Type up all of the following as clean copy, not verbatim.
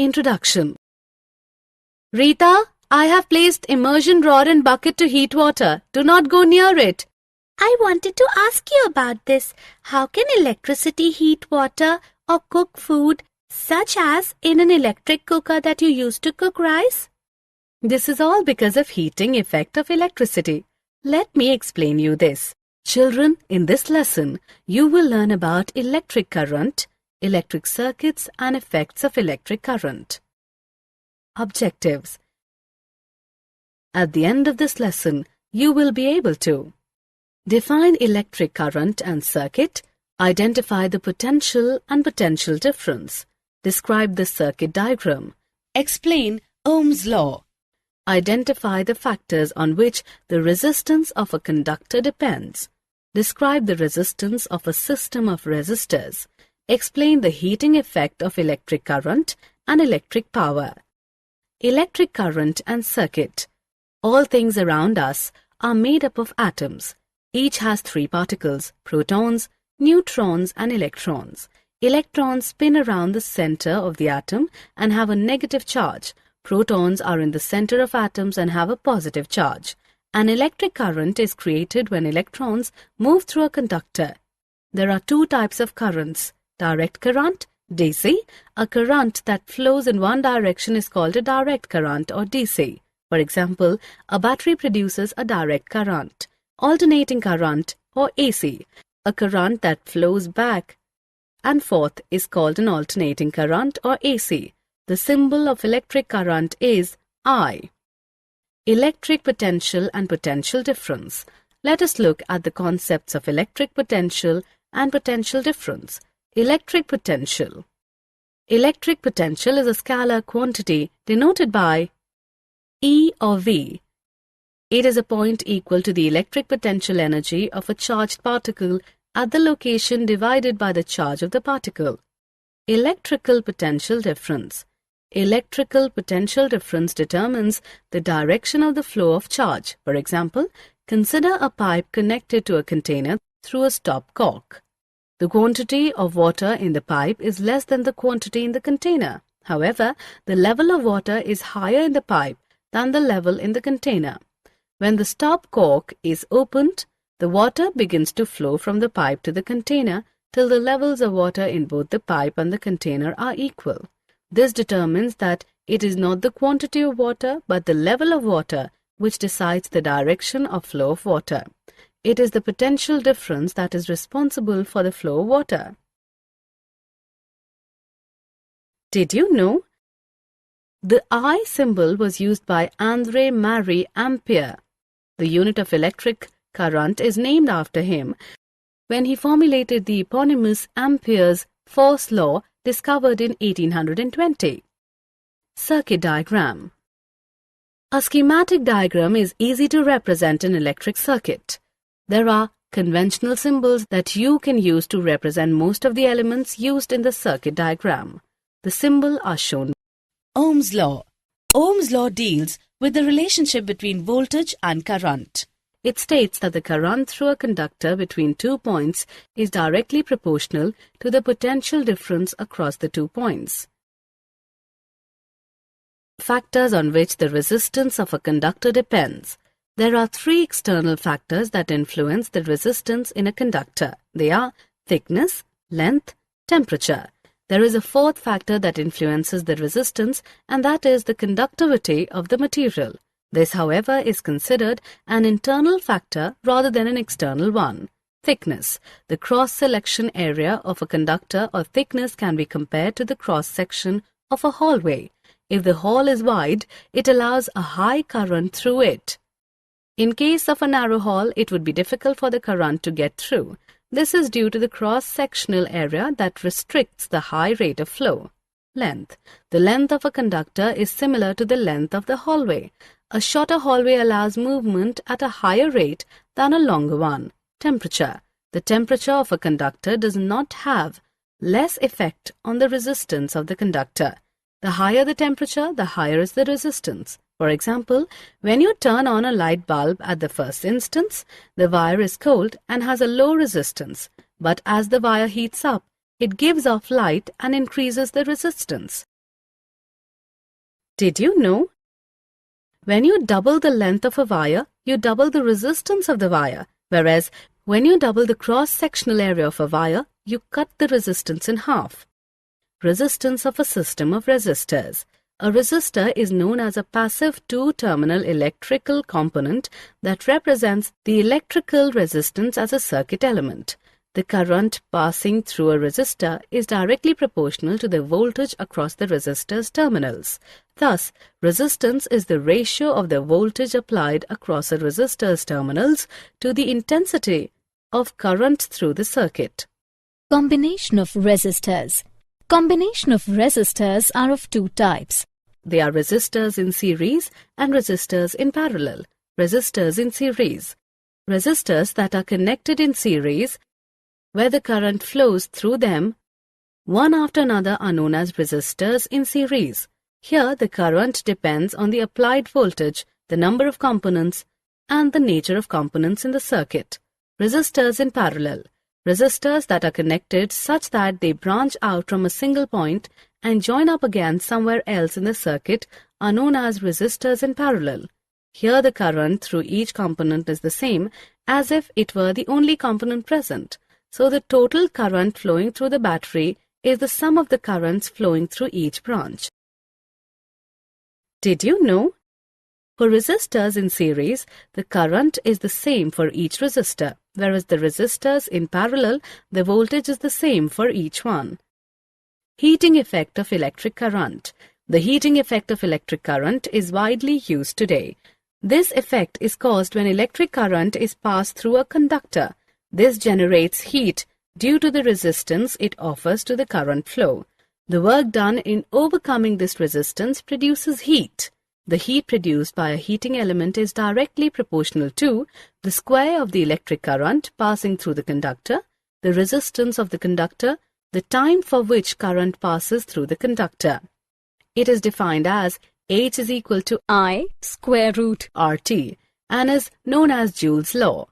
Introduction. Rita, I have placed immersion rod and bucket to heat water. Do not go near it. I wanted to ask you about this. How can electricity heat water or cook food, such as in an electric cooker that you use to cook rice? This is all because of heating effect of electricity. Let me explain you this. Children, in this lesson, you will learn about electric current, electric circuits and effects of electric current. Objectives. At the end of this lesson, you will be able to define electric current and circuit, identify the potential and potential difference, describe the circuit diagram, explain Ohm's law, identify the factors on which the resistance of a conductor depends, describe the resistance of a system of resistors, explain the heating effect of electric current and electric power. Electric current and circuit. All things around us are made up of atoms. Each has three particles, protons, neutrons and electrons. Electrons spin around the center of the atom and have a negative charge. Protons are in the center of atoms and have a positive charge. An electric current is created when electrons move through a conductor. There are two types of currents, direct current, DC. A current that flows in one direction is called a direct current or DC. For example, a battery produces a direct current. Alternating current or AC. A current that flows back and forth is called an alternating current or AC. The symbol of electric current is I. Electric potential and potential difference. Let us look at the concepts of electric potential and potential difference. Electric potential. Electric potential is a scalar quantity denoted by E or V. It is a point equal to the electric potential energy of a charged particle at the location divided by the charge of the particle. Electrical potential difference. Electrical potential difference determines the direction of the flow of charge. For example, consider a pipe connected to a container through a stop cork. The quantity of water in the pipe is less than the quantity in the container. However, the level of water is higher in the pipe than the level in the container. When the stop cork is opened, the water begins to flow from the pipe to the container till the levels of water in both the pipe and the container are equal. This determines that it is not the quantity of water but the level of water which decides the direction of flow of water. It is the potential difference that is responsible for the flow of water. Did you know? The I symbol was used by André Marie Ampère. The unit of electric current is named after him when he formulated the eponymous Ampere's force law discovered in 1820. Circuit diagram. A schematic diagram is easy to represent an electric circuit. There are conventional symbols that you can use to represent most of the elements used in the circuit diagram. The symbols are shown. Ohm's law. Ohm's law deals with the relationship between voltage and current. It states that the current through a conductor between 2 points is directly proportional to the potential difference across the 2 points. Factors on which the resistance of a conductor depends. There are three external factors that influence the resistance in a conductor. They are thickness, length, temperature. There is a fourth factor that influences the resistance, and that is the conductivity of the material. This, however, is considered an internal factor rather than an external one. Thickness. The cross-section area of a conductor or thickness can be compared to the cross-section of a hallway. If the hall is wide, it allows a high current through it. In case of a narrow hall, it would be difficult for the current to get through. This is due to the cross-sectional area that restricts the high rate of flow. Length. The length of a conductor is similar to the length of the hallway. A shorter hallway allows movement at a higher rate than a longer one. Temperature. The temperature of a conductor does not have less effect on the resistance of the conductor. The higher the temperature, the higher is the resistance. For example, when you turn on a light bulb at the first instance, the wire is cold and has a low resistance. But as the wire heats up, it gives off light and increases the resistance. Did you know? When you double the length of a wire, you double the resistance of the wire, whereas when you double the cross-sectional area of a wire, you cut the resistance in half. Resistance of a system of resistors. A resistor is known as a passive two-terminal electrical component that represents the electrical resistance as a circuit element. The current passing through a resistor is directly proportional to the voltage across the resistor's terminals. Thus, resistance is the ratio of the voltage applied across a resistor's terminals to the intensity of current through the circuit. Combination of resistors. Combination of resistors are of two types. They are resistors in series and resistors in parallel. Resistors in series. Resistors that are connected in series, where the current flows through them, one after another, are known as resistors in series. Here, the current depends on the applied voltage, the number of components, and the nature of components in the circuit. Resistors in parallel. Resistors that are connected such that they branch out from a single point and join up again somewhere else in the circuit are known as resistors in parallel. Here the current through each component is the same as if it were the only component present. So the total current flowing through the battery is the sum of the currents flowing through each branch. Did you know? For resistors in series, the current is the same for each resistor, whereas the resistors in parallel, the voltage is the same for each one. Heating effect of electric current. The heating effect of electric current is widely used today. This effect is caused when electric current is passed through a conductor. This generates heat due to the resistance it offers to the current flow. The work done in overcoming this resistance produces heat. The heat produced by a heating element is directly proportional to the square of the electric current passing through the conductor, the resistance of the conductor, the time for which current passes through the conductor. It is defined as H is equal to I square root RT and is known as Joule's law.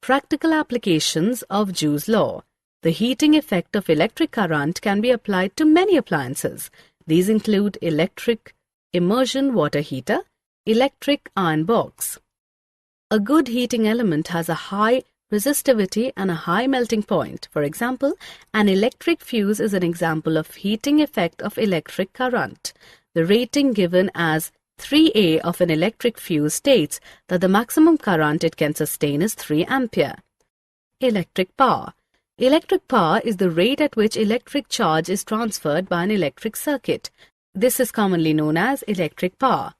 Practical applications of Joule's law. The heating effect of electric current can be applied to many appliances. These include electric immersion water heater, electric iron box. A good heating element has a high resistivity and a high melting point. For example, an electric fuse is an example of heating effect of electric current. The rating given as 3A of an electric fuse states that the maximum current it can sustain is 3 ampere. Electric power. Electric power is the rate at which electric charge is transferred by an electric circuit. This is commonly known as electric power.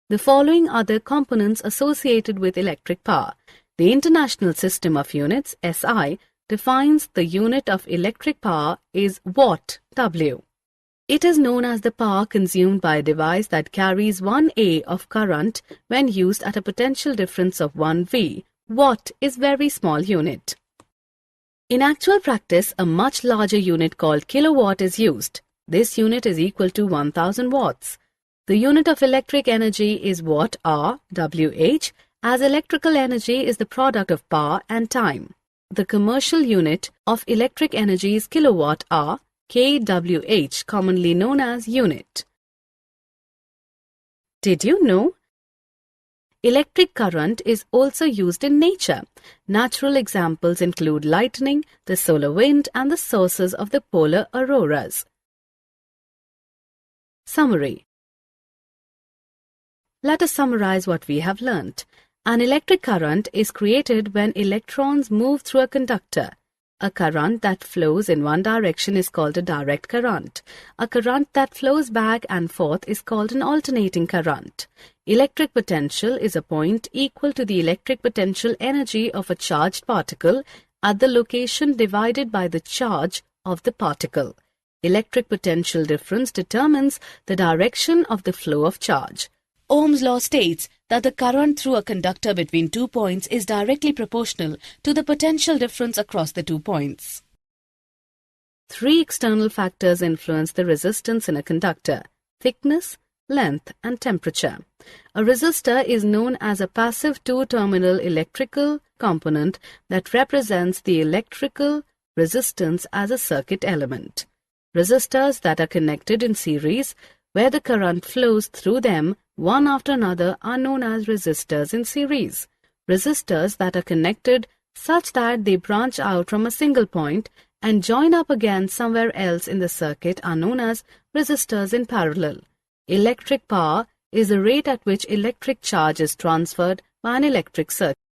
The following are the components associated with electric power. The International System of Units, SI, defines the unit of electric power is watt, W. It is known as the power consumed by a device that carries 1 A of current when used at a potential difference of 1 V. Watt is very small unit. In actual practice, a much larger unit called kilowatt is used. This unit is equal to 1000 watts. The unit of electric energy is watt hour, WH, as electrical energy is the product of power and time. The commercial unit of electric energy is kilowatt hour, kWh, commonly known as unit. Did you know? Electric current is also used in nature. Natural examples include lightning, the solar wind, and the sources of the polar auroras. Summary. Let us summarize what we have learnt. An electric current is created when electrons move through a conductor. A current that flows in one direction is called a direct current. A current that flows back and forth is called an alternating current. Electric potential is a point equal to the electric potential energy of a charged particle at the location divided by the charge of the particle. Electric potential difference determines the direction of the flow of charge. Ohm's law states that the current through a conductor between 2 points is directly proportional to the potential difference across the 2 points. 3 external factors influence the resistance in a conductor: thickness, length, and temperature. A resistor is known as a passive two-terminal electrical component that represents the electrical resistance as a circuit element. Resistors that are connected in series, where the current flows through them one after another are known as resistors in series. Resistors that are connected such that they branch out from a single point and join up again somewhere else in the circuit are known as resistors in parallel. Electric power is the rate at which electric charge is transferred by an electric circuit.